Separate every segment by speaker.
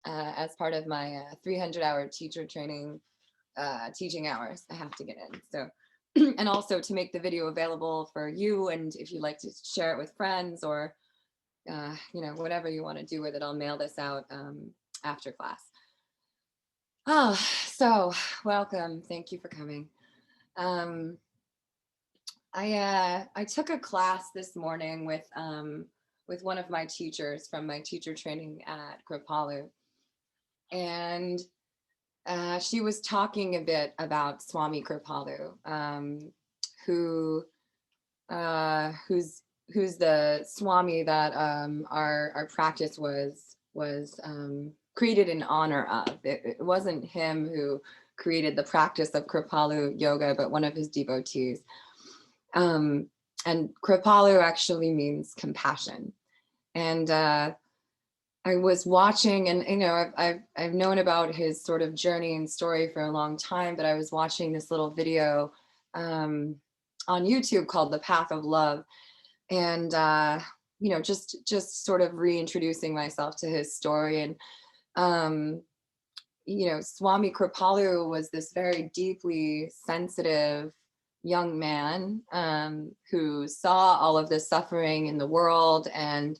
Speaker 1: as part of my 300-hour teacher training teaching hours. I have to get in. So, and also to make the video available for you. And if you'd like to share it with friends or, whatever you want to do with it, I'll mail this out after class. Oh, so welcome. Thank you for coming. I took a class this morning with one of my teachers from my teacher training at Kripalu, and she was talking a bit about Swami Kripalu, who's the Swami that our practice was created in honor of. It wasn't him who created the practice of Kripalu Yoga, but one of his devotees. And Kripalu actually means compassion. And I was watching, and I've known about his sort of journey and story for a long time, but I was watching this little video on YouTube called "The Path of Love," and just sort of reintroducing myself to his story. And Swami Kripalu was this very deeply sensitive young man who saw all of this suffering in the world, and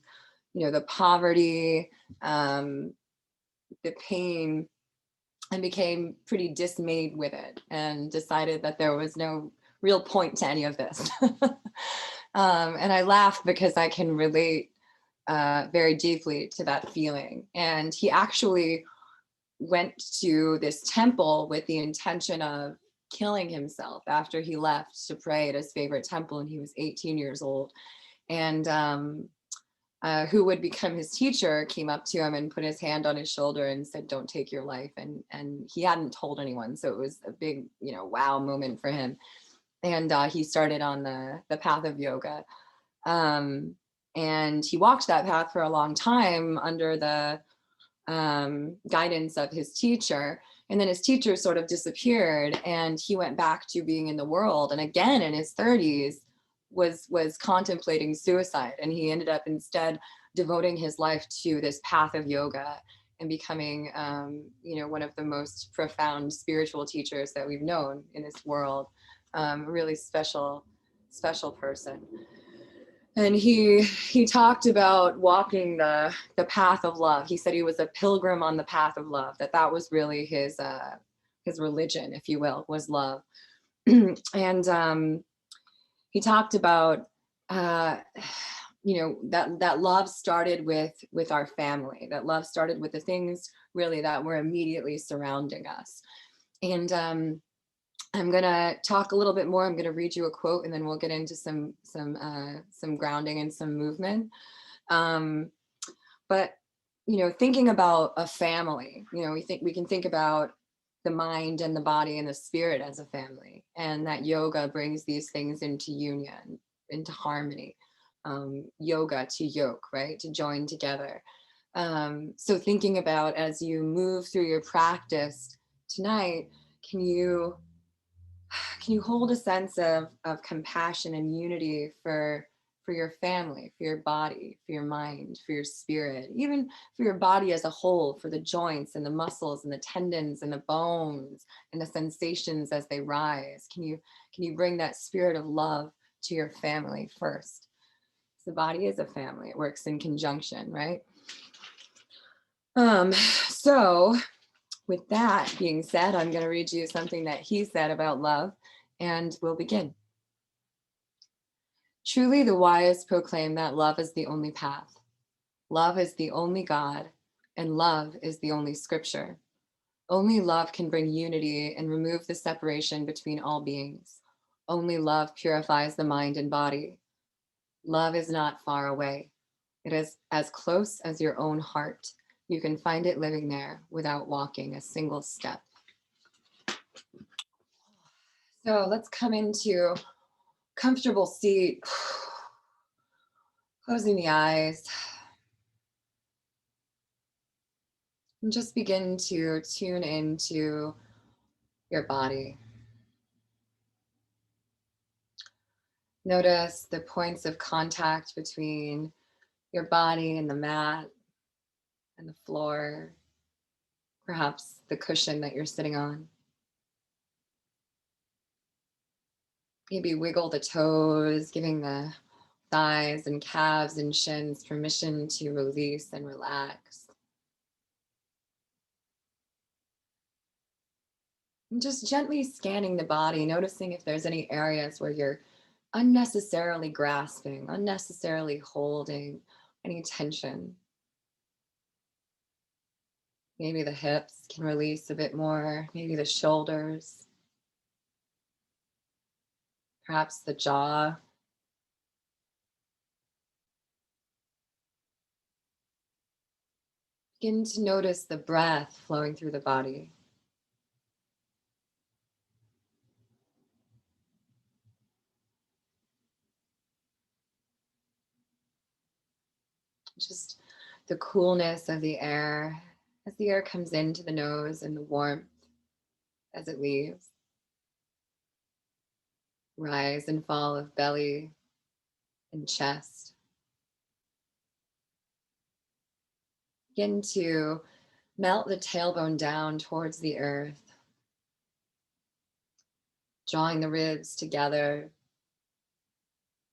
Speaker 1: the poverty, the pain, and became pretty dismayed with it and decided that there was no real point to any of this. And I laugh because I can relate very deeply to that feeling. And he actually went to this temple with the intention of killing himself after he left to pray at his favorite temple, and he was 18 years old. And who would become his teacher came up to him and put his hand on his shoulder and said, "Don't take your life." And he hadn't told anyone, so it was a big wow moment for him. And he started on the path of yoga, and he walked that path for a long time under the guidance of his teacher. And then his teacher sort of disappeared, and he went back to being in the world, and again in his 30s was contemplating suicide. And he ended up instead devoting his life to this path of yoga and becoming one of the most profound spiritual teachers that we've known in this world. A really special person. And he talked about walking the path of love. He said he was a pilgrim on the path of love, that was really his religion, if you will, was love. And he talked about that love started with our family, that love started with the things really that were immediately surrounding us. And I'm gonna talk a little bit more. I'm gonna read you a quote, and then we'll get into some grounding and some movement. But thinking about a family, we can think about the mind and the body and the spirit as a family, and that yoga brings these things into union, into harmony. Yoga to yoke, right? To join together. So thinking about, as you move through your practice tonight, can you hold a sense of compassion and unity for your family, for your body, for your mind, for your spirit, even for your body as a whole, for the joints and the muscles and the tendons and the bones and the sensations as they rise? Can you bring that spirit of love to your family first? The body is a family. It works in conjunction, right? So with that being said, I'm going to read you something that he said about love, and we'll begin. Truly, the wise proclaim that love is the only path. Love is the only God, and love is the only scripture. Only love can bring unity and remove the separation between all beings. Only love purifies the mind and body. Love is not far away. It is as close as your own heart. You can find it living there without walking a single step. So let's come into comfortable seat, closing the eyes, and just begin to tune into your body. Notice the points of contact between your body and the mat and the floor. perhaps the cushion that you're sitting on. Maybe wiggle the toes, giving the thighs and calves and shins permission to release and relax. And just gently scanning the body, noticing if there's any areas where you're unnecessarily grasping, unnecessarily holding any tension. Maybe the hips can release a bit more, maybe the shoulders, perhaps the jaw. Begin to notice the breath flowing through the body. Just the coolness of the air as the air comes into the nose and the warmth as it leaves. Rise and fall of belly and chest. Begin to melt the tailbone down towards the earth, drawing the ribs together,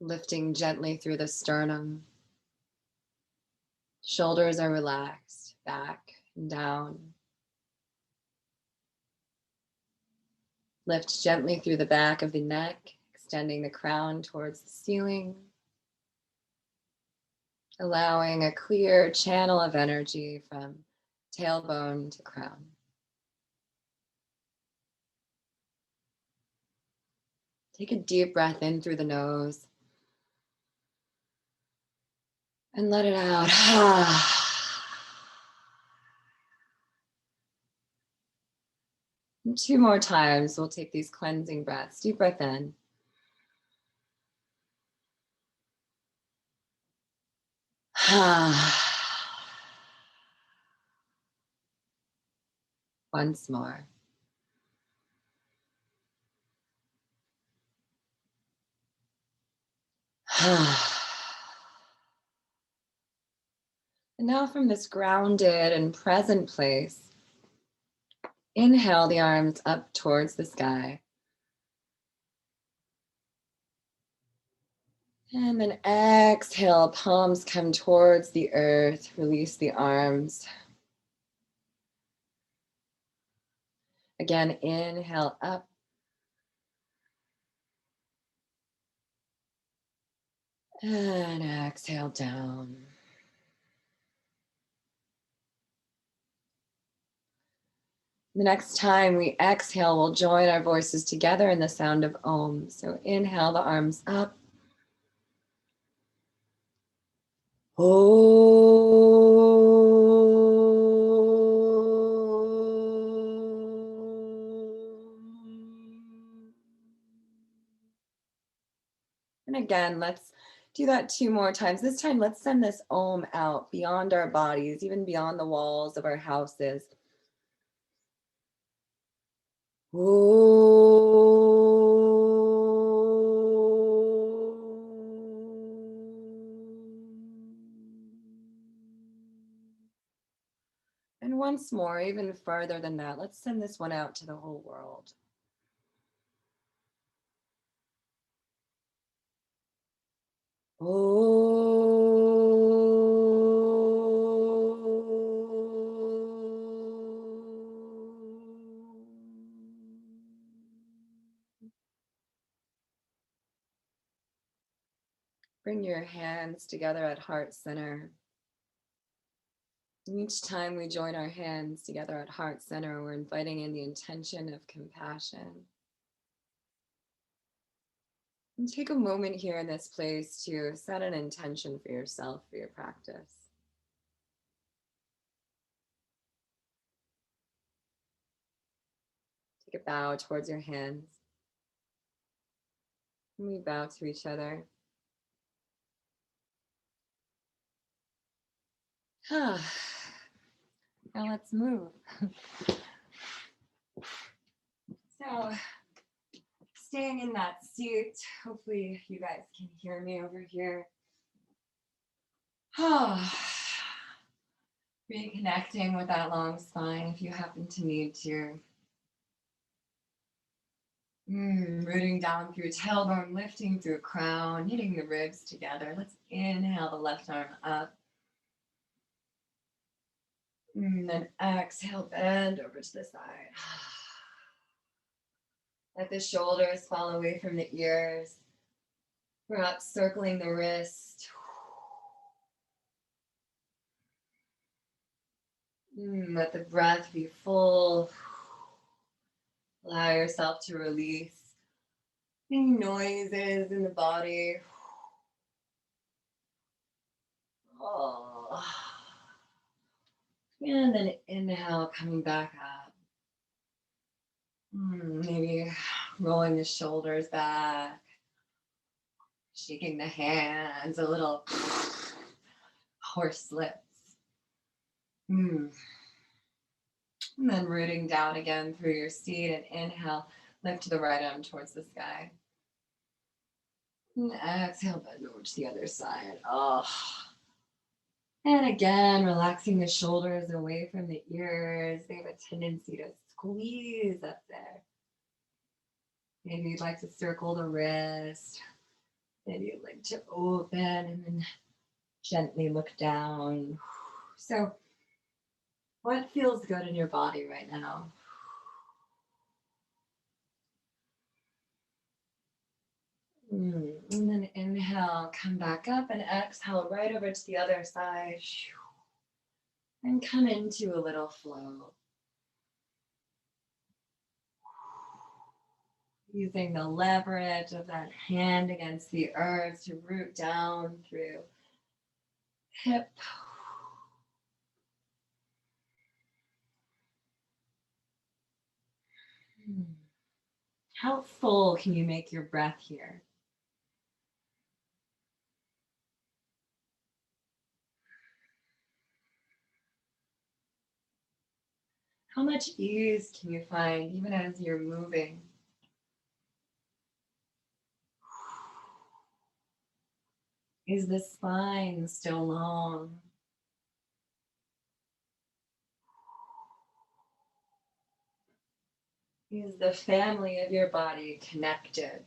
Speaker 1: lifting gently through the sternum. Shoulders are relaxed, back and down. Lift gently through the back of the neck, extending the crown towards the ceiling, allowing a clear channel of energy from tailbone to crown. Take a deep breath in through the nose and let it out. And 2 more times, we'll take these cleansing breaths. Deep breath in. Once more. And now from this grounded and present place, inhale the arms up towards the sky. And then exhale, palms come towards the earth, release the arms. Again, inhale up. And exhale down. The next time we exhale, we'll join our voices together in the sound of Om. So inhale the arms up. And again, let's do that 2 more times. This time, let's send this Om out beyond our bodies, even beyond the walls of our houses. And once more, even further than that, let's send this one out to the whole world. Bring your hands together at heart center. And each time we join our hands together at heart center, we're inviting in the intention of compassion. And take a moment here in this place to set an intention for yourself, for your practice. Take a bow towards your hands. And we bow to each other. Now let's move. So, staying in that seat, hopefully you guys can hear me over here. Reconnecting with that long spine if you happen to need to. Rooting down through tailbone, lifting through crown, hitting the ribs together. Let's inhale the left arm up. Then exhale, bend over to the side. Let the shoulders fall away from the ears. Perhaps circling the wrist. Let the breath be full. Allow yourself to release any noises in the body. Oh. And then inhale, coming back up. Maybe rolling the shoulders back, shaking the hands, a little horse lips. And then rooting down again through your seat, and inhale, lift the right arm towards the sky. And exhale, bend over to the other side. And again, relaxing the shoulders away from the ears. They have a tendency to squeeze up there. Maybe you'd like to circle the wrist. Maybe you'd like to open and then gently look down. So, what feels good in your body right now? And then inhale, come back up, and exhale right over to the other side. And come into a little flow. Using the leverage of that hand against the earth to root down through hip. How full can you make your breath here? How much ease can you find even as you're moving? Is the spine still long? Is the family of your body connected?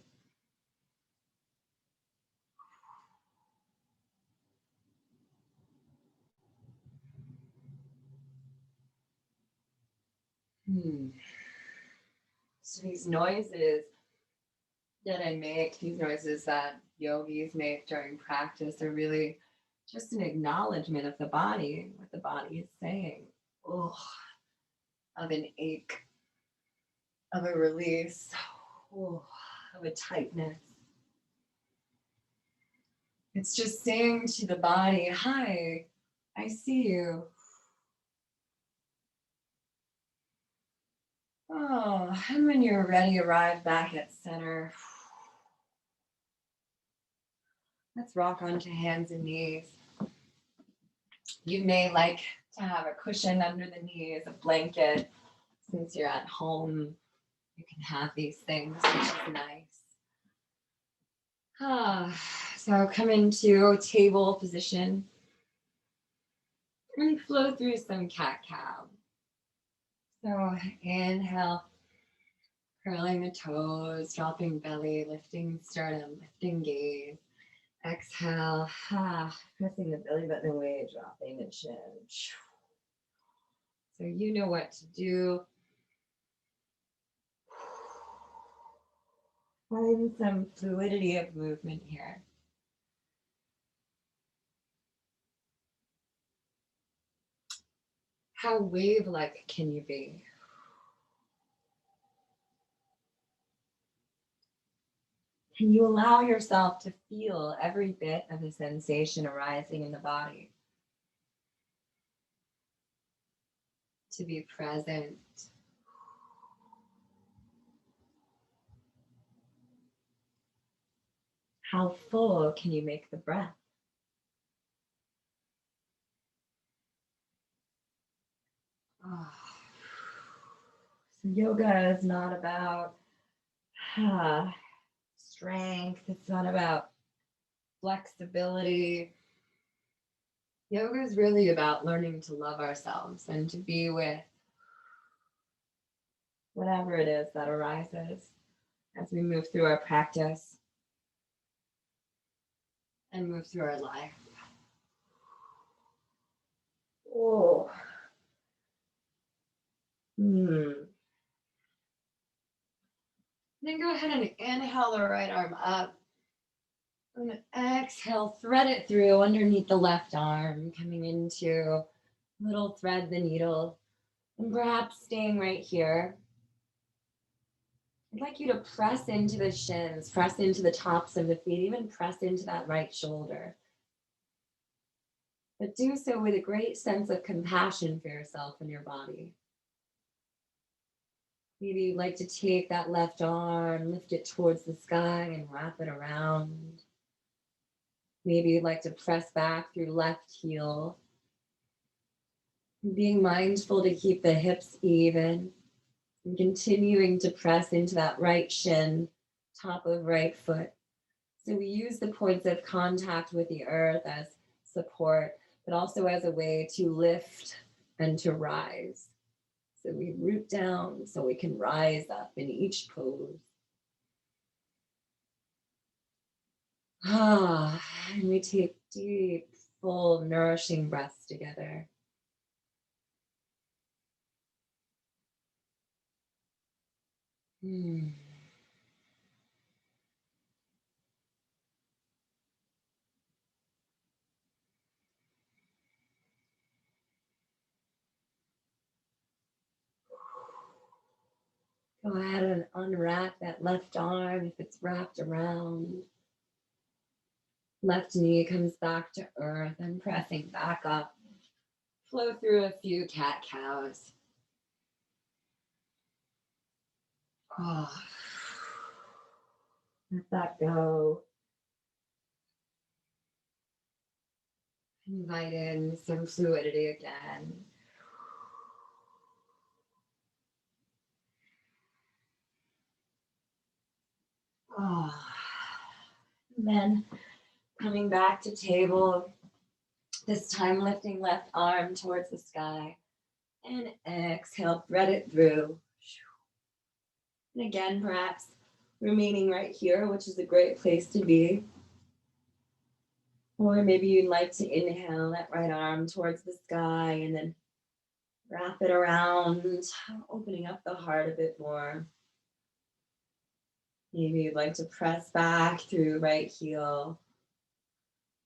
Speaker 1: So these noises that I make, these noises that yogis make during practice, are really just an acknowledgement of the body, what the body is saying. Of an ache, of a release, of a tightness. It's just saying to the body, hi, I see you. And when you're ready, arrive back at center. Let's rock onto hands and knees. You may like to have a cushion under the knees, a blanket. Since you're at home, you can have these things, which is nice. So come into table position and flow through some cat-cow. So inhale, curling the toes, dropping belly, lifting sternum, lifting gaze. Exhale, pressing the belly button away, dropping the chin. So you know what to do. Find some fluidity of movement here. How wave-like can you be? Can you allow yourself to feel every bit of the sensation arising in the body? To be present. How full can you make the breath? So yoga is not about strength. It's not about flexibility. Yoga is really about learning to love ourselves and to be with whatever it is that arises as we move through our practice and move through our life. Oh. Then go ahead and inhale the right arm up. And exhale, thread it through underneath the left arm, coming into little thread the needle. And perhaps staying right here. I'd like you to press into the shins, press into the tops of the feet, even press into that right shoulder. But do so with a great sense of compassion for yourself and your body. Maybe you'd like to take that left arm, lift it towards the sky and wrap it around. Maybe you'd like to press back through left heel. Being mindful to keep the hips even and continuing to press into that right shin, top of right foot. So we use the points of contact with the earth as support, but also as a way to lift and to rise. So we root down so we can rise up in each pose. And we take deep, full, nourishing breaths together. Go ahead and unwrap that left arm if it's wrapped around. Left knee comes back to earth and pressing back up. Flow through a few cat-cows. Let that go. Invite in some fluidity again. And then coming back to table, this time lifting left arm towards the sky. And exhale, thread it through. And again, perhaps remaining right here, which is a great place to be. Or maybe you'd like to inhale that right arm towards the sky and then wrap it around, opening up the heart a bit more. Maybe you'd like to press back through right heel,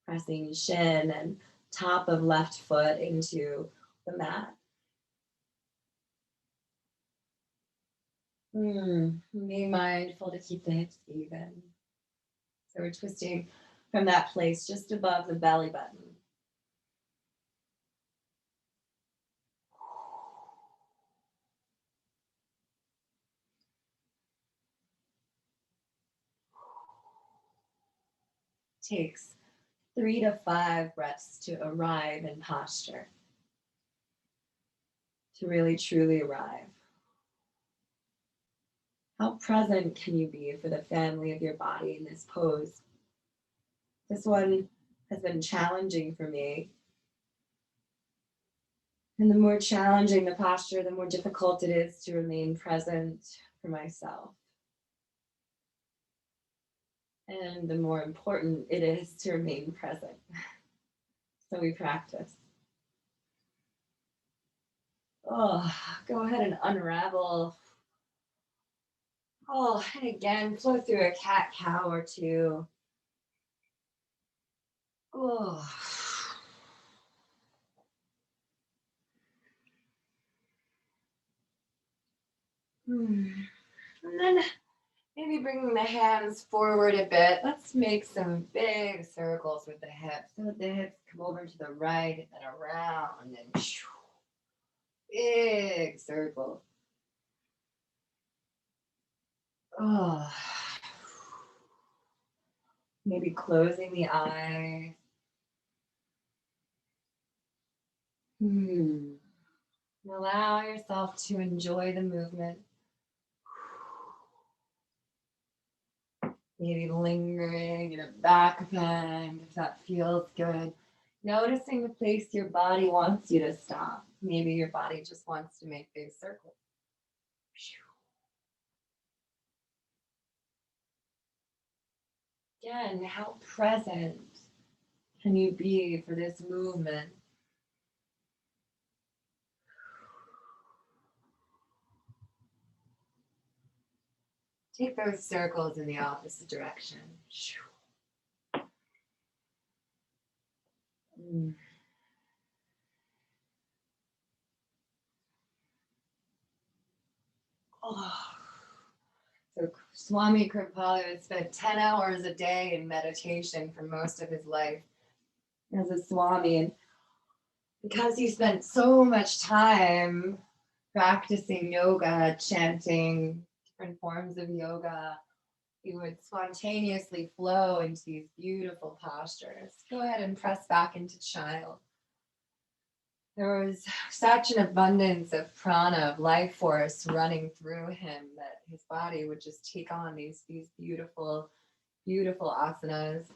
Speaker 1: pressing shin and top of left foot into the mat. Be mindful to keep the hips even. So we're twisting from that place just above the belly button. Takes 3 to 5 breaths to arrive in posture, to really truly arrive. How present can you be for the family of your body in this pose? This one has been challenging for me. And the more challenging the posture, the more difficult it is to remain present for myself. And the more important it is to remain present. So we practice. Go ahead and unravel. And again, flow through a cat-cow or two. And then maybe bringing the hands forward a bit. Let's make some big circles with the hips. So the hips come over to the right and then around and big circle. Maybe closing the eyes. Allow yourself to enjoy the movement. Maybe lingering in a back bend if that feels good. Noticing the place your body wants you to stop. Maybe your body just wants to make big circles. Again, how present can you be for this movement? Take those circles in the opposite direction. Oh. So Swami Kripalu spent 10 hours a day in meditation for most of his life as a Swami. And because he spent so much time practicing yoga, chanting different forms of yoga, he would spontaneously flow into these beautiful postures. Go ahead and press back into child. There was such an abundance of prana, of life force running through him that his body would just take on these beautiful, beautiful asanas.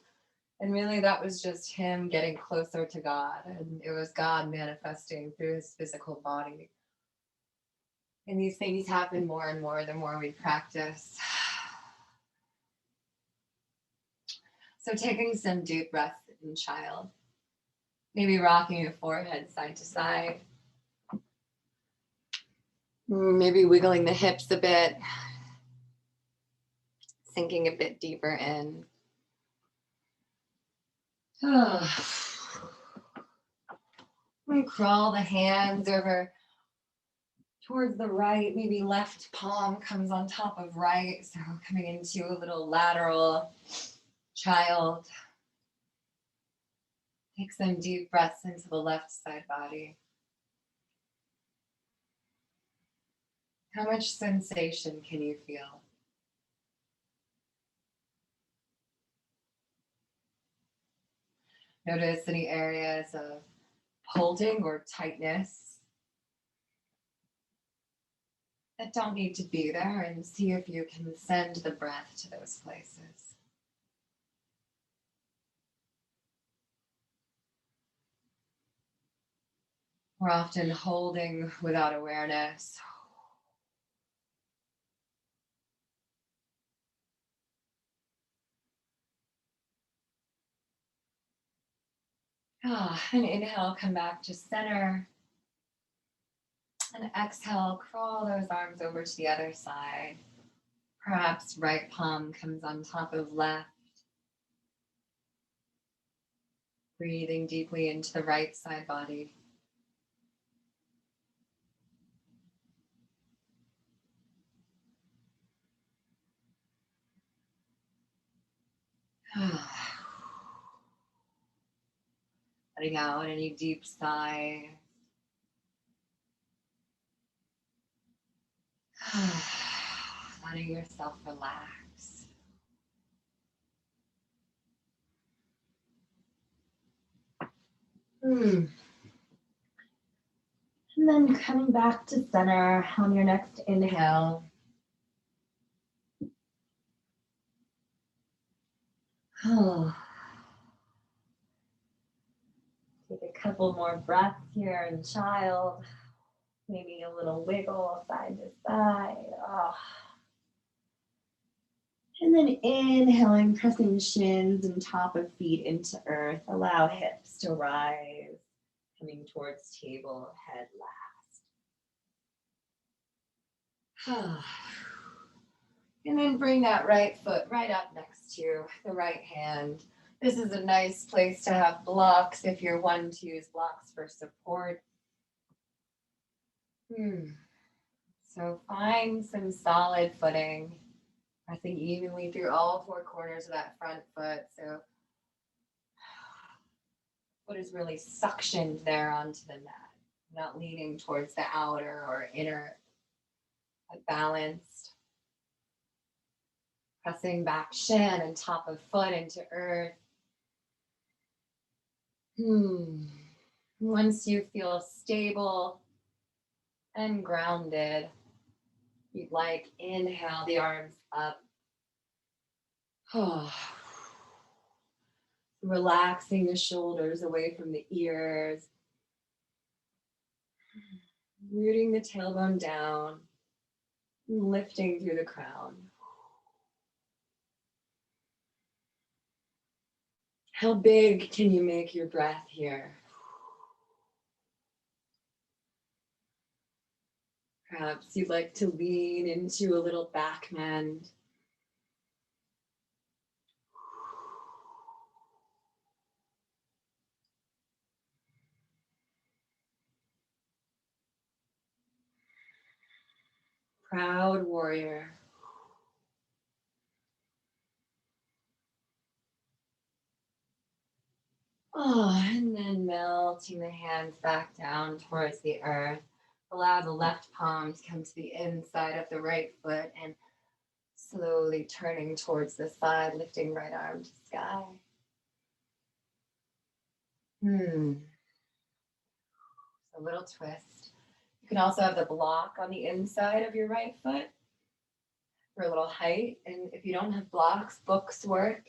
Speaker 1: And really that was just him getting closer to God. And it was God manifesting through his physical body. And these things happen more and more the more we practice. So taking some deep breaths in child. Maybe rocking your forehead side to side. Maybe wiggling the hips a bit. Sinking a bit deeper in. We crawl the hands over towards the right. Maybe left palm comes on top of right. So coming into a little lateral child. Take some deep breaths into the left side body. How much sensation can you feel? Notice any areas of holding or tightness that don't need to be there, and see if you can send the breath to those places. We're often holding without awareness. And inhale, come back to center. And exhale, crawl those arms over to the other side. Perhaps right palm comes on top of left. Breathing deeply into the right side body. Letting out any deep sigh. Letting yourself relax. And then coming back to center on your next inhale. Take a couple more breaths here in child. Maybe a little wiggle side to side. And then inhaling, pressing shins and top of feet into earth. Allow hips to rise, coming towards table, head last. And then bring that right foot right up next to the right hand. This is a nice place to have blocks if you're one to use blocks for support. So find some solid footing. Pressing evenly through all four corners of that front foot. So foot is really suctioned there onto the mat. Not leaning towards the outer or inner, but balanced. Pressing back shin and top of foot into earth. Once you feel stable and grounded, you'd like inhale the arms up. Relaxing the shoulders away from the ears. Rooting the tailbone down. Lifting through the crown. How big can you make your breath here? Perhaps you'd like to lean into a little back bend. Proud warrior. Oh, and then melting the hands back down towards the earth. Allow the left palm to come to the inside of the right foot and slowly turning towards the side, lifting right arm to sky. A little twist. You can also have the block on the inside of your right foot for a little height. And if you don't have blocks, books work.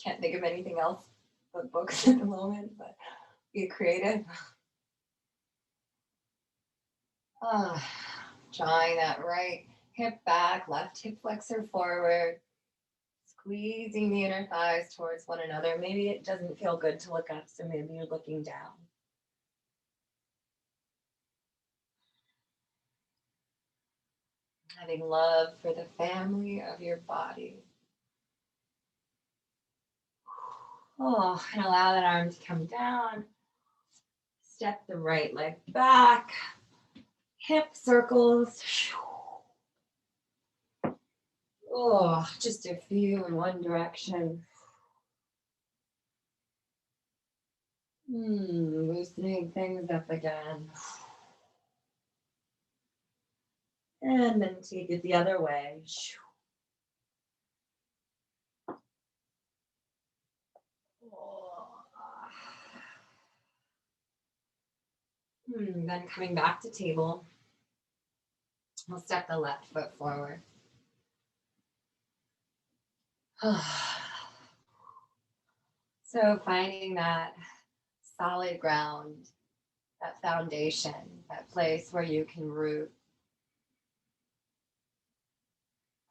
Speaker 1: Can't think of anything else but books at the moment, but be creative. Drawing that right hip back, left hip flexor forward, squeezing the inner thighs towards one another. Maybe it doesn't feel good to look up, so maybe you're looking down. Having love for the family of your body. Oh, and allow that arm to come down. Step the right leg back. Hip circles. Oh, just a few in one direction. Loosening things up again. And then take it the other way. Then coming back to table, we'll step the left foot forward. So finding that solid ground, that foundation, that place where you can root.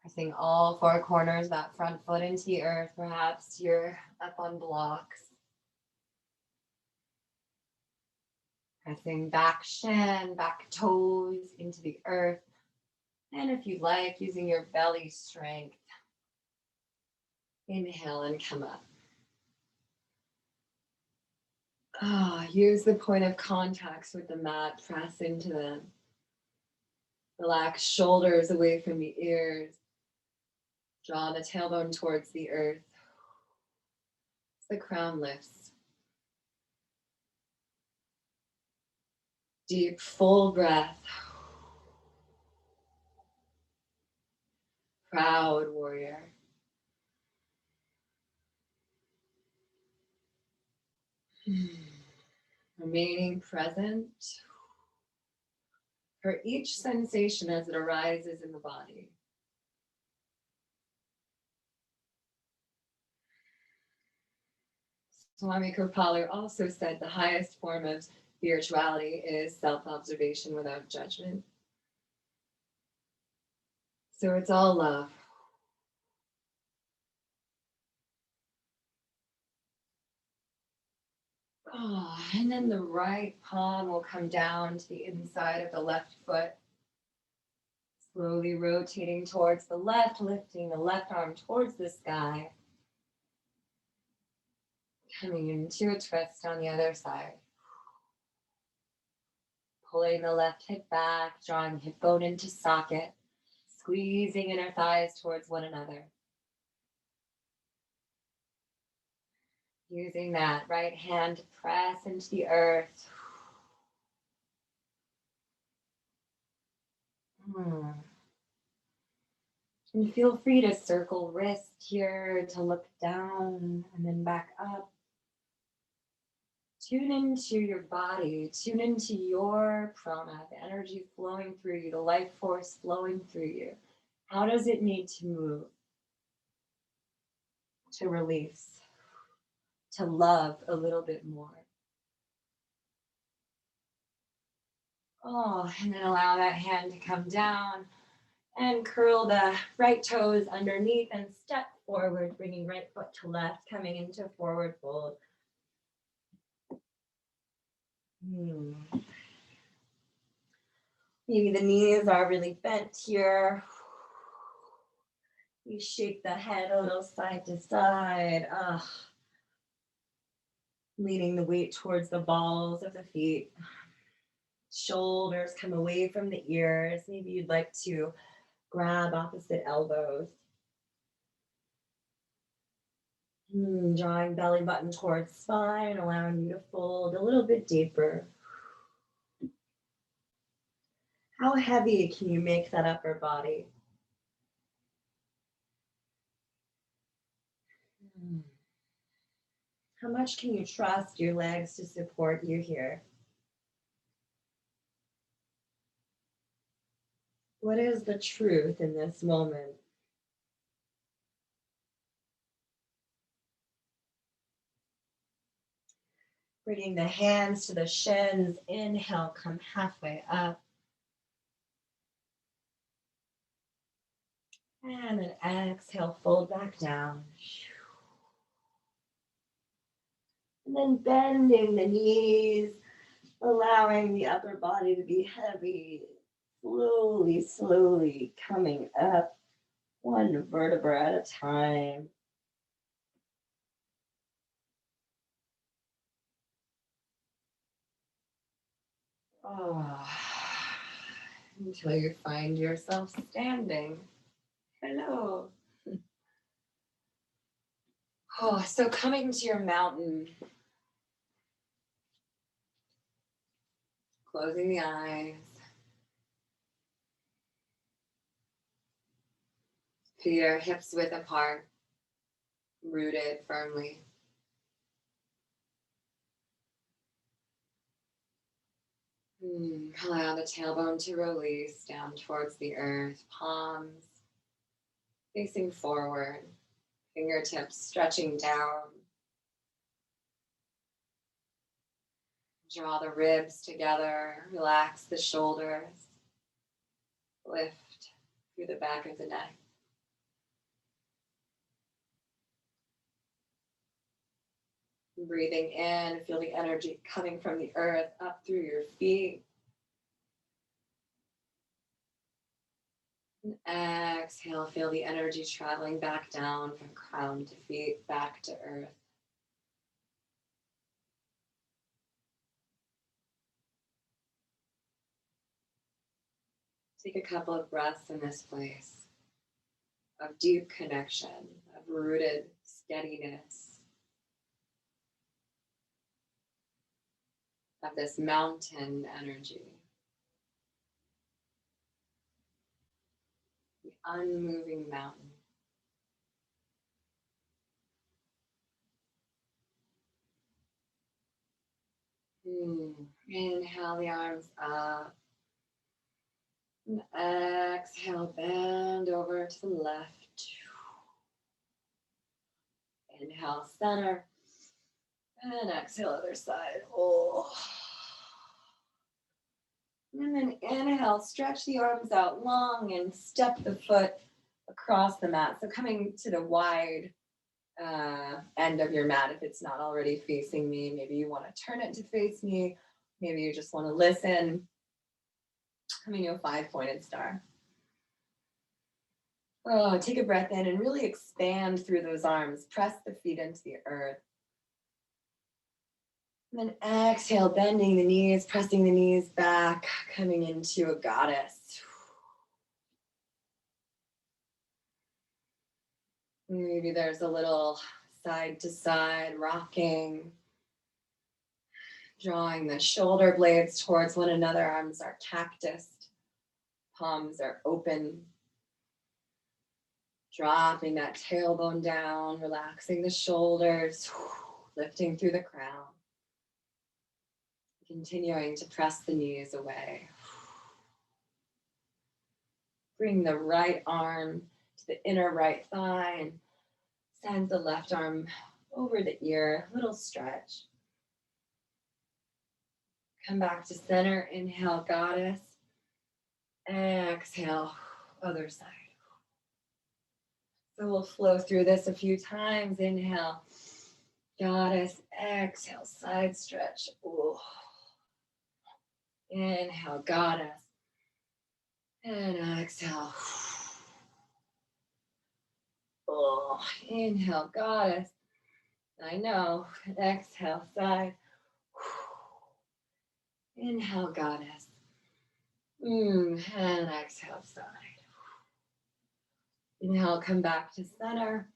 Speaker 1: Pressing all four corners, that front foot into the earth. Perhaps you're up on blocks. Pressing back shin, back toes into the earth. And if you like, using your belly strength, inhale and come up. Use the point of contacts with the mat, press into them. Relax shoulders away from the ears. Draw the tailbone towards the earth. The crown lifts. Deep, full breath. Proud warrior. Remaining present for each sensation as it arises in the body. Swami Kripalu also said the highest form of spirituality is self-observation without judgment. So it's all love. And then the right palm will come down to the inside of the left foot. Slowly rotating towards the left, lifting the left arm towards the sky. Coming into a twist on the other side. Pulling the left hip back, drawing hip bone into socket. Squeezing inner thighs towards one another. Using that right hand to press into the earth. And feel free to circle wrist here to look down and then back up. Tune into your body, tune into your prana, the energy flowing through you, the life force flowing through you. How does it need to move to release, to love a little bit more? Oh, and then allow that hand to come down and curl the right toes underneath and step forward, bringing right foot to left, coming into forward fold. Maybe the knees are really bent here. You shake the head a little side to side. Leaning the weight towards the balls of the feet. Shoulders come away from the ears. Maybe you'd like to grab opposite elbows. Drawing belly button towards spine, allowing you to fold a little bit deeper. How heavy can you make that upper body? How much can you trust your legs to support you here? What is the truth in this moment? Bringing the hands to the shins. Inhale, come halfway up. And then exhale, fold back down. And then bending the knees, allowing the upper body to be heavy. Slowly, slowly coming up, one vertebra at a time. Until you find yourself standing. Hello. So coming to your mountain, closing the eyes. Feet are hips width apart, rooted firmly. Allow the tailbone to release down towards the earth, palms facing forward, fingertips stretching down. Draw the ribs together, relax the shoulders, lift through the back of the neck. Breathing in, feel the energy coming from the earth up through your feet. And exhale, feel the energy traveling back down from crown to feet, back to earth. Take a couple of breaths in this place of deep connection, of rooted steadiness, of this mountain energy, the unmoving mountain. Inhale the arms up. And exhale, bend over to the left. Inhale, center. And exhale, other side. And then inhale, stretch the arms out long and step the foot across the mat. So coming to the wide end of your mat if it's not already facing me. Maybe you want to turn it to face me. Maybe you just want to listen. Coming to a 5-pointed star. Take a breath in and really expand through those arms. Press the feet into the earth. And then exhale, bending the knees, pressing the knees back, coming into a goddess. Maybe there's a little side to side rocking. Drawing the shoulder blades towards one another. Arms are cactused. Palms are open. Dropping that tailbone down, relaxing the shoulders, lifting through the crown. Continuing to press the knees away. Bring the right arm to the inner right thigh and send the left arm over the ear, little stretch. Come back to center, inhale, goddess. Exhale, other side. So we'll flow through this a few times. Inhale, goddess. Exhale, side stretch. Ooh. Inhale, goddess. And exhale. Oh, inhale, goddess. I know. Exhale, side. Inhale, goddess. And exhale, side. Inhale, come back to center.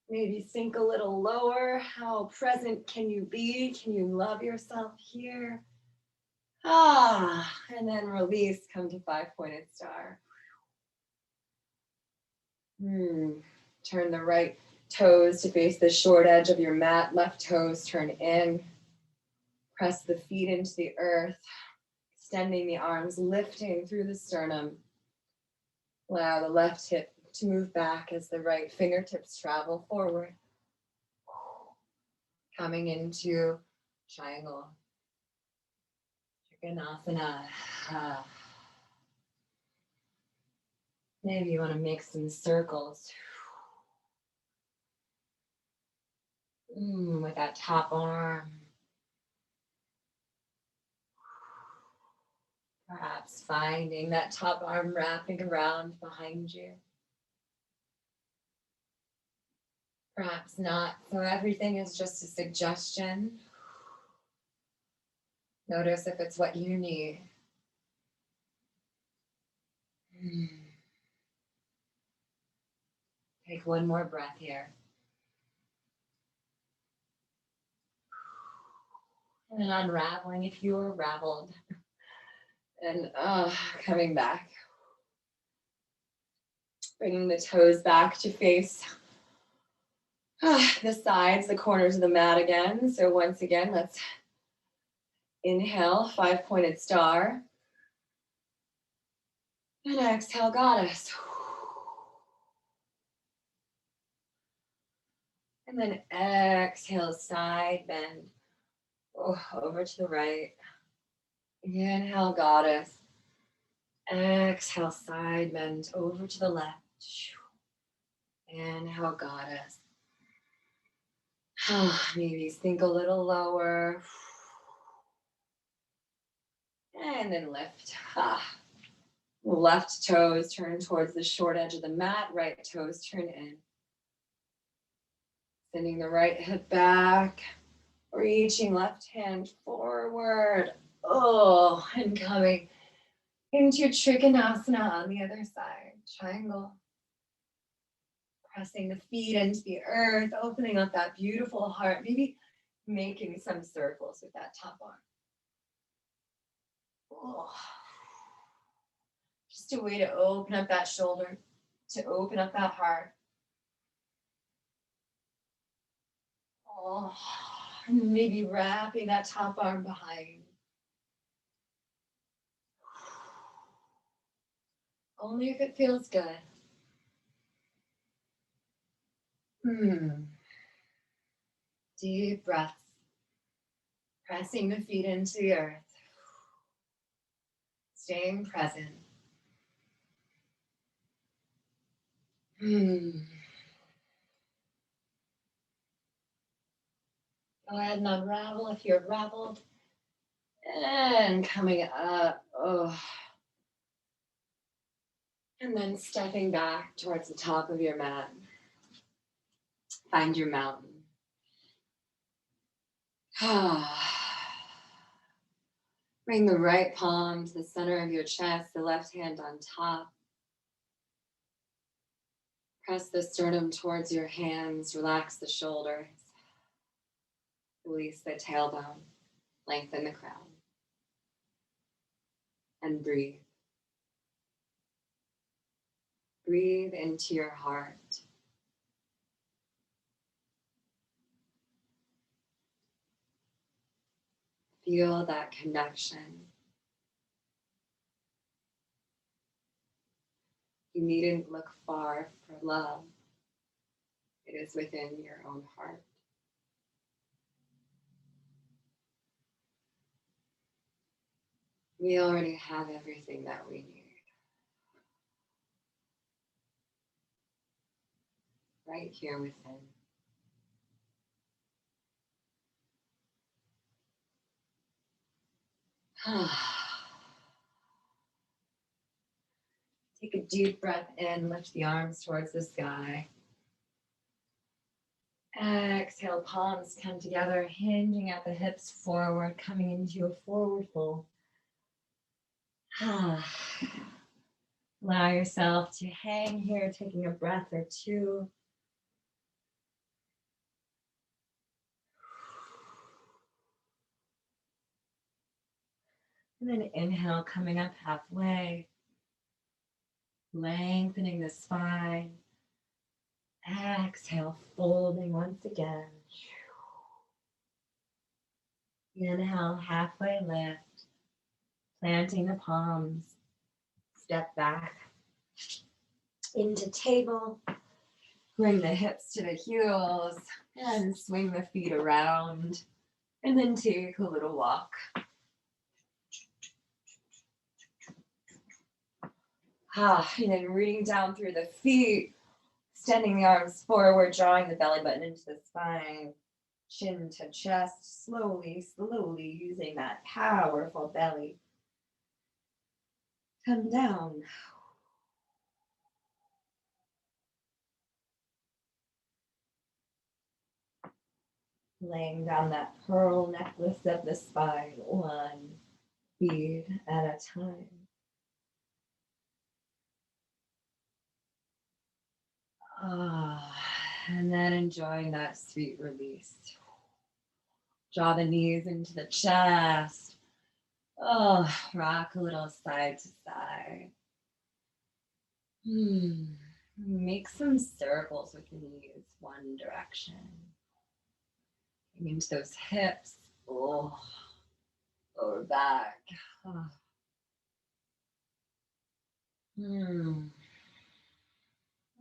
Speaker 1: Maybe sink a little lower. How present can you be? Can you love yourself here? And then release, come to five-pointed star. Turn the right toes to face the short edge of your mat. Left toes turn in. Press the feet into the earth. Extending the arms, lifting through the sternum. Allow the left hip to move back as the right fingertips travel forward. Coming into triangle. Trikonasana. Maybe you want to make some circles. With that top arm. Perhaps finding that top arm wrapping around behind you. Perhaps not. So everything is just a suggestion. Notice if it's what you need. Take one more breath here. And then unraveling if you were raveled. And coming back. Bringing the toes back to face the sides, the corners of the mat again. So once again, let's inhale, five-pointed star. And exhale, goddess. And then exhale, side bend. Over to the right. Inhale, goddess. Exhale, side bend over to the left. Inhale, goddess. Maybe sink a little lower. And then lift. Left toes turn towards the short edge of the mat. Right toes turn in. Sending the right hip back. Reaching left hand forward. And coming into Trikonasana on the other side. Triangle. Pressing the feet into the earth, opening up that beautiful heart, maybe making some circles with that top arm. Just a way to open up that shoulder, to open up that heart. And maybe wrapping that top arm behind. Only if it feels good. Deep breaths. Pressing the feet into the earth. Staying present. Go ahead and unravel if you're raveled. And coming up. And then stepping back towards the top of your mat. Find your mountain. Bring the right palm to the center of your chest, the left hand on top. Press the sternum towards your hands, relax the shoulders. Release the tailbone, lengthen the crown. And breathe. Breathe into your heart. Feel that connection. You needn't look far for love. It is within your own heart. We already have everything that we need. Right here within. Take a deep breath in, lift the arms towards the sky. Exhale, palms come together, hinging at the hips forward, coming into a forward fold. Allow yourself to hang here, taking a breath or two. And then inhale, coming up halfway, lengthening the spine. Exhale, folding once again. Inhale, halfway lift, planting the palms. Step back into table. Bring the hips to the heels and swing the feet around. And then take a little walk. And then rooting down through the feet, extending the arms forward, drawing the belly button into the spine, chin to chest, slowly, using that powerful belly. Come down. Laying down that pearl necklace of the spine, one bead at a time. And then enjoying that sweet release. Draw the knees into the chest. Rock a little side to side. Make some circles with the knees, one direction. Into those hips. Lower back.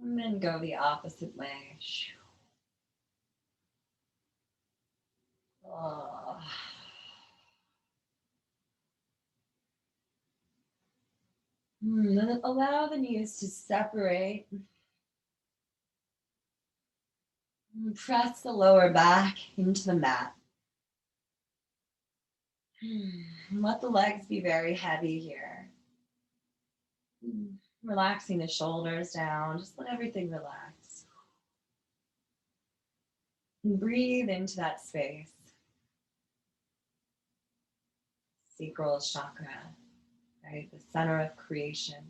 Speaker 1: And then go the opposite way. Then allow the knees to separate. Press the lower back into the mat. Let the legs be very heavy here. Relaxing the shoulders down. Just let everything relax. And breathe into that space. Sacral chakra, right? The center of creation.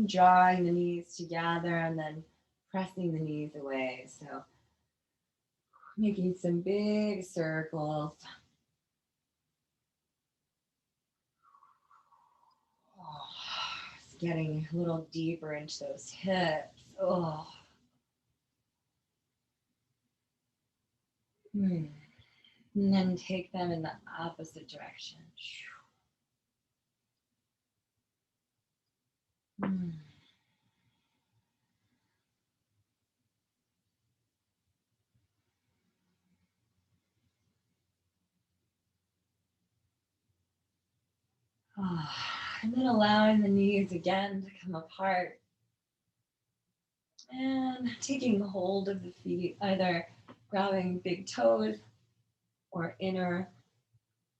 Speaker 1: Drawing the knees together and then pressing the knees away. So making some big circles. Getting a little deeper into those hips. And then take them in the opposite direction. And then allowing the knees again to come apart. And taking hold of the feet, either grabbing big toes or inner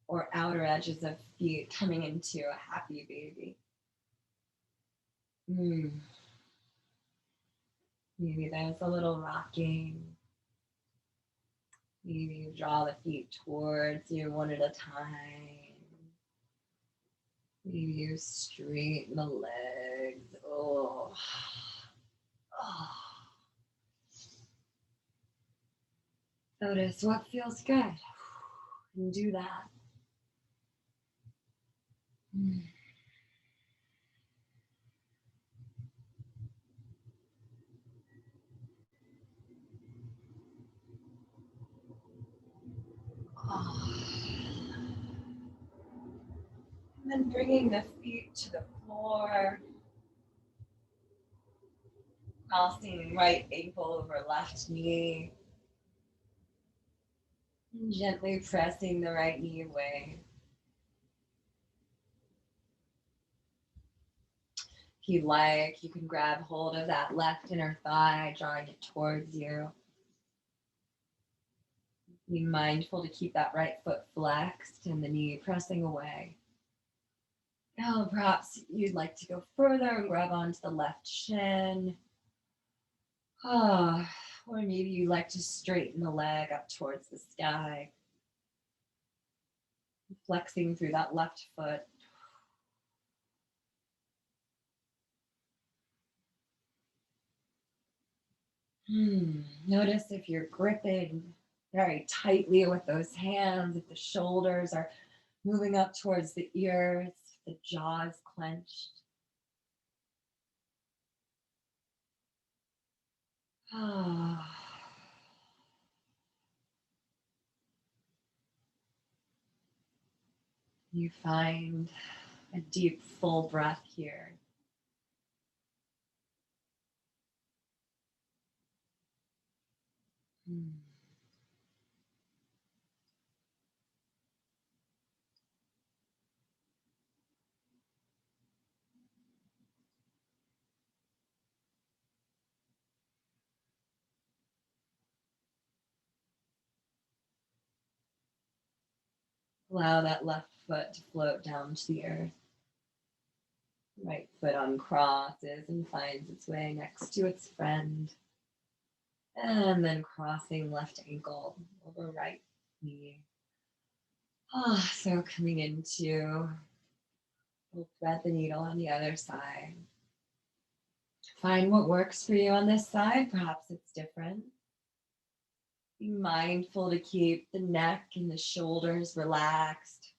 Speaker 1: or outer edges of feet, coming into a happy baby. Maybe there's a little rocking. Maybe you draw the feet towards you one at a time. Maybe you straighten the legs. Notice what feels good. And do that. And then bringing the feet to the floor, crossing right ankle over left knee, and gently pressing the right knee away. If you like, you can grab hold of that left inner thigh, drawing it towards you. Be mindful to keep that right foot flexed and the knee pressing away. Now, perhaps you'd like to go further and grab onto the left shin. Or maybe you like to straighten the leg up towards the sky, flexing through that left foot. Notice if you're gripping very tightly with those hands, if the shoulders are moving up towards the ears, the jaw is clenched. You find a deep, full breath here. Allow that left foot to float down to the earth. Right foot uncrosses and finds its way next to its friend. And then crossing left ankle over right knee. So coming into, we'll thread the needle on the other side. Find what works for you on this side. Perhaps it's different. Be mindful to keep the neck and the shoulders relaxed.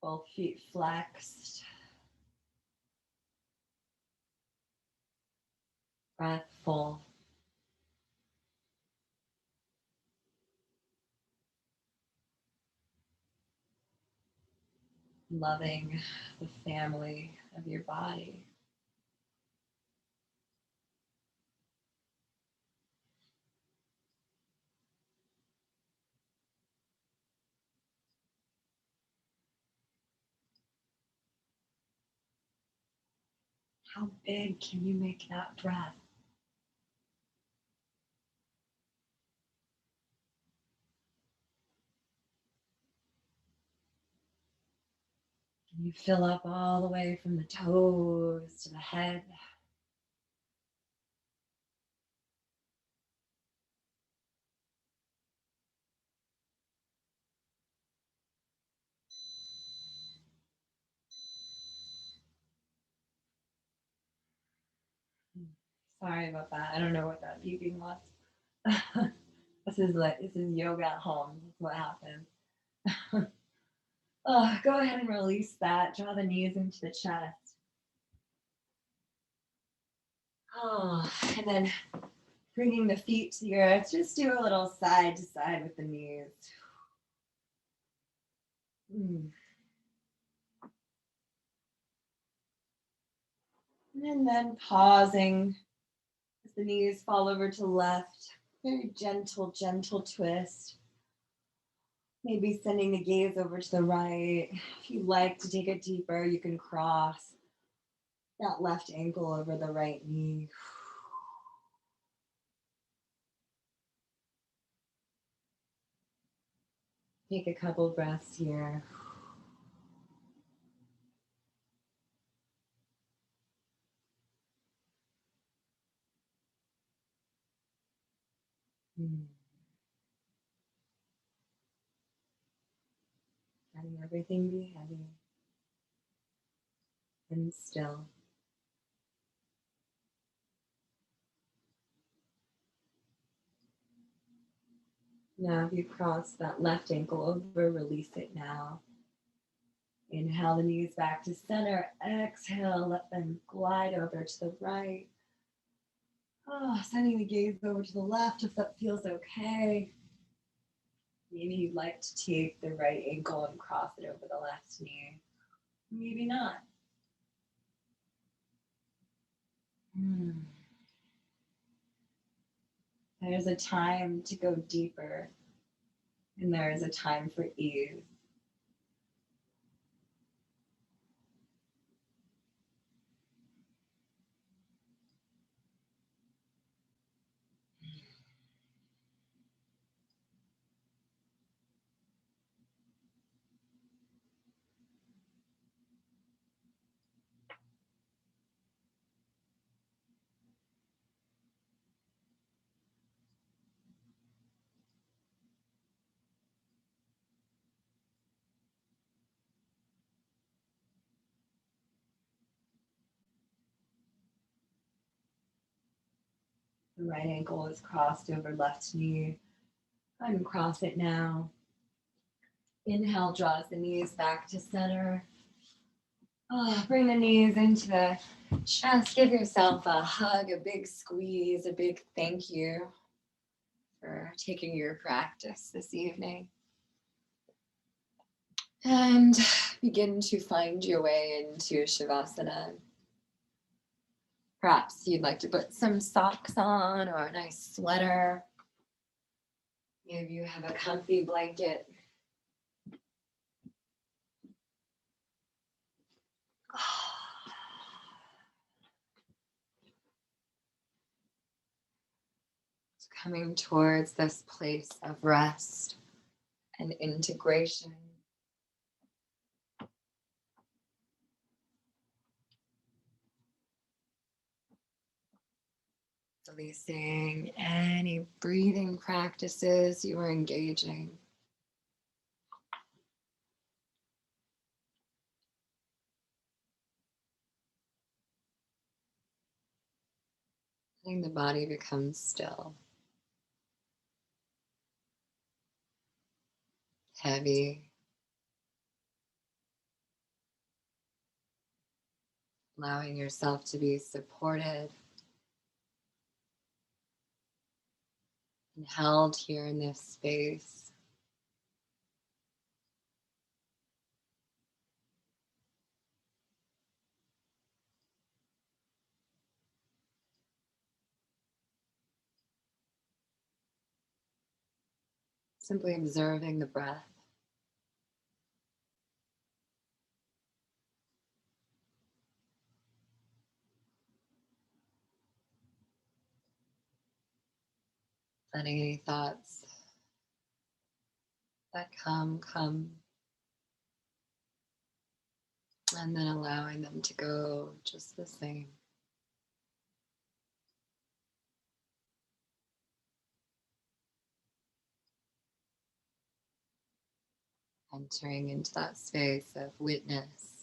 Speaker 1: Both feet flexed. Breath full. Loving the family of your body. How big can you make that breath? Can you fill up all the way from the toes to the head? Sorry about that. I don't know what that beeping was. This is yoga at home. That's what happens. Go ahead and release that. Draw the knees into the chest. And then bringing the feet to the earth. Just do a little side to side with the knees. And then pausing as the knees fall over to the left. Very gentle, gentle twist. Maybe sending the gaze over to the right. If you like to take it deeper, you can cross that left ankle over the right knee. Take a couple breaths here. Letting everything be heavy and still. Now, if you cross that left ankle over, release it now. Inhale the knees back to center. Exhale, let them glide over to the right. Sending the gaze over to the left if that feels okay. Maybe you'd like to take the right ankle and cross it over the left knee. Maybe not. There's a time to go deeper, and there is a time for ease. The right ankle is crossed over left knee. Uncross it now. Inhale draws the knees back to center. Bring the knees into the chest. Give yourself a hug, a big squeeze, a big thank you for taking your practice this evening. And begin to find your way into Shavasana. Perhaps you'd like to put some socks on or a nice sweater. Maybe you have a comfy blanket. Coming towards this place of rest and integration. Releasing any breathing practices you are engaging. Letting the body become still. Heavy. Allowing yourself to be supported and held here in this space. Simply observing the breath. Letting any thoughts that come. And then allowing them to go just the same. Entering into that space of witness.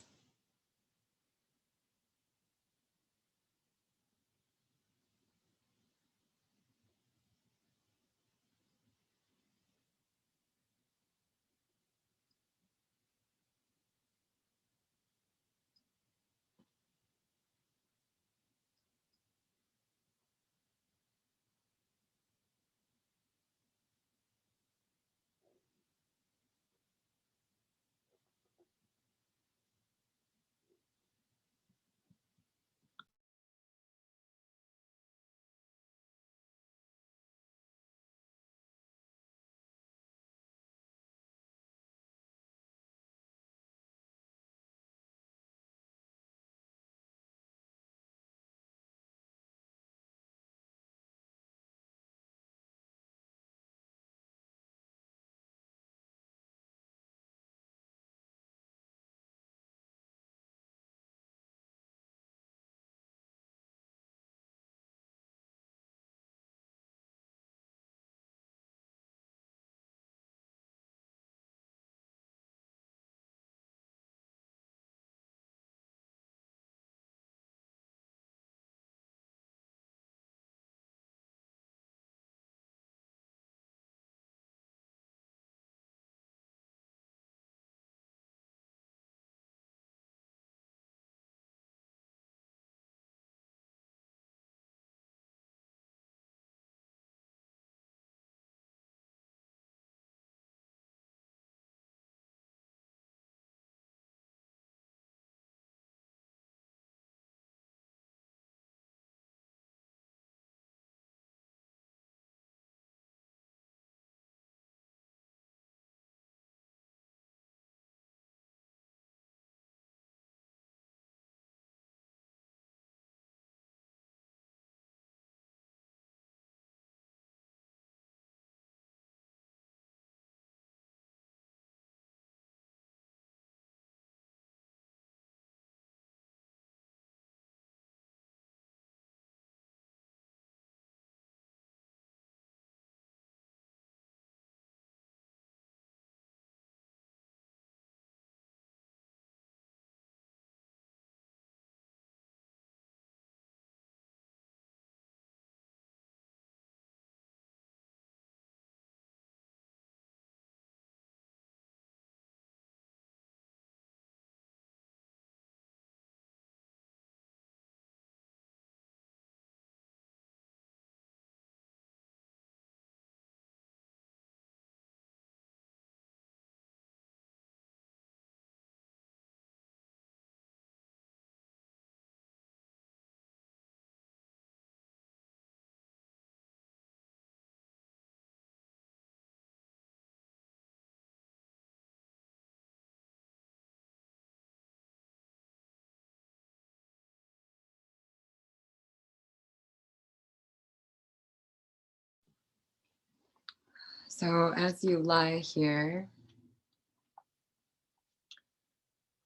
Speaker 1: So as you lie here,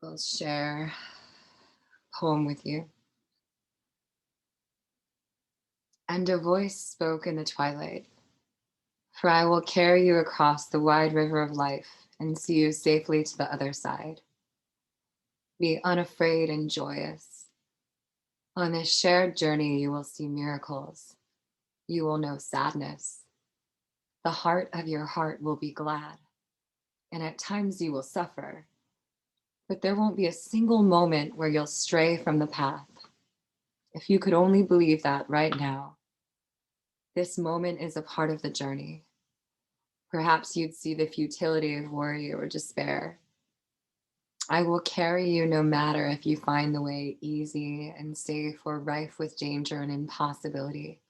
Speaker 1: we'll share a poem with you. And a voice spoke in the twilight, for I will carry you across the wide river of life and see you safely to the other side. Be unafraid and joyous. On this shared journey, you will see miracles. You will know sadness. The heart of your heart will be glad. And at times you will suffer, but there won't be a single moment where you'll stray from the path. If you could only believe that right now, this moment is a part of the journey. Perhaps you'd see the futility of worry or despair. I will carry you no matter if you find the way easy and safe or rife with danger and impossibility.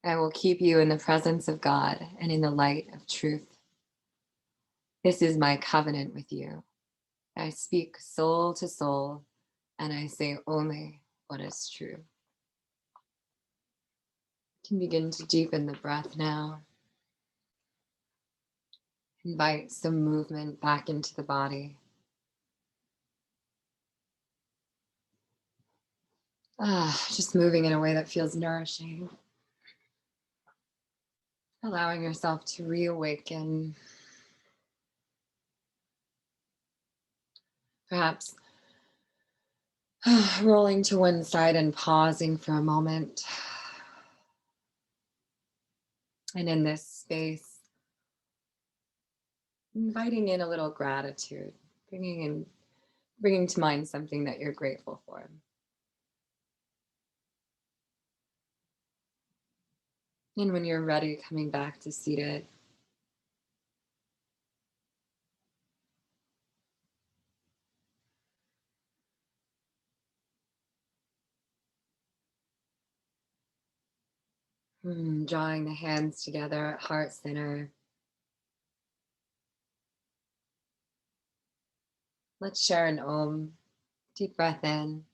Speaker 1: I will keep you in the presence of God and in the light of truth. This is my covenant with you. I speak soul to soul, and I say only what is true. You can begin to deepen the breath now. Invite some movement back into the body. Just moving in a way that feels nourishing. Allowing yourself to reawaken. Perhaps rolling to one side and pausing for a moment. And in this space, inviting in a little gratitude, bringing to mind something that you're grateful for. And when you're ready, coming back to seated. Drawing the hands together at heart center. Let's share an Om. Deep breath in.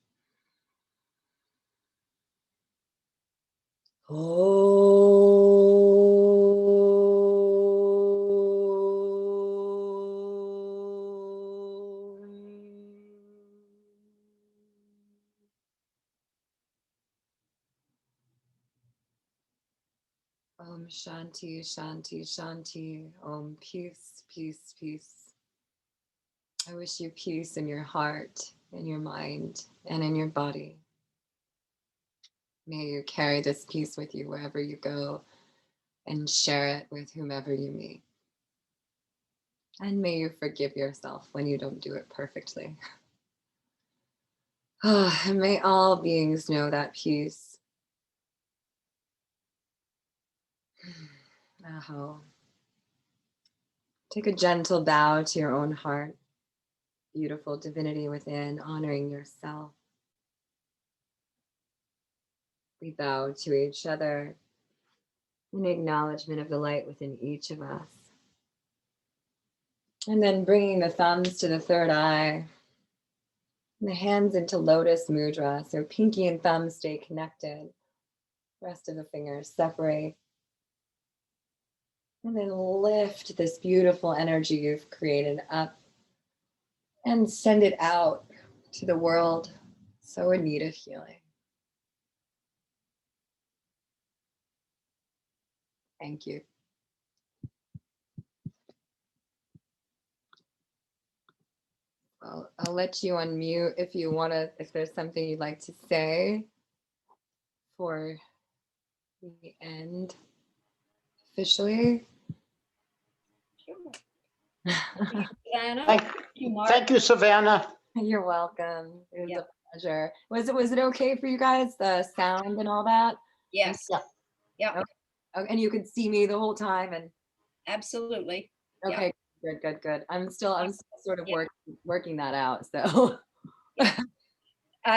Speaker 1: Om Shanti, Shanti, Shanti. Om peace, peace, peace. I wish you peace in your heart, in your mind, and in your body. May you carry this peace with you wherever you go and share it with whomever you meet. And may you forgive yourself when you don't do it perfectly. And may all beings know that peace. Aho. Take a gentle bow to your own heart. Beautiful divinity within, honoring yourself. We bow to each other in acknowledgement of the light within each of us. And then bringing the thumbs to the third eye, and the hands into lotus mudra. So pinky and thumb stay connected. Rest of the fingers separate. And then lift this beautiful energy you've created up and send it out to the world so in need of healing. Thank you. I'll let you unmute if you want to, if there's something you'd like to say for the end officially.
Speaker 2: Thank you, Savannah.
Speaker 1: You're welcome. It was a pleasure. Was it okay for you guys, the sound and all that?
Speaker 3: Yes.
Speaker 1: Yeah. Okay. And you could see me the whole time and
Speaker 3: Absolutely.
Speaker 1: okay, good. I'm still sort of working that out. So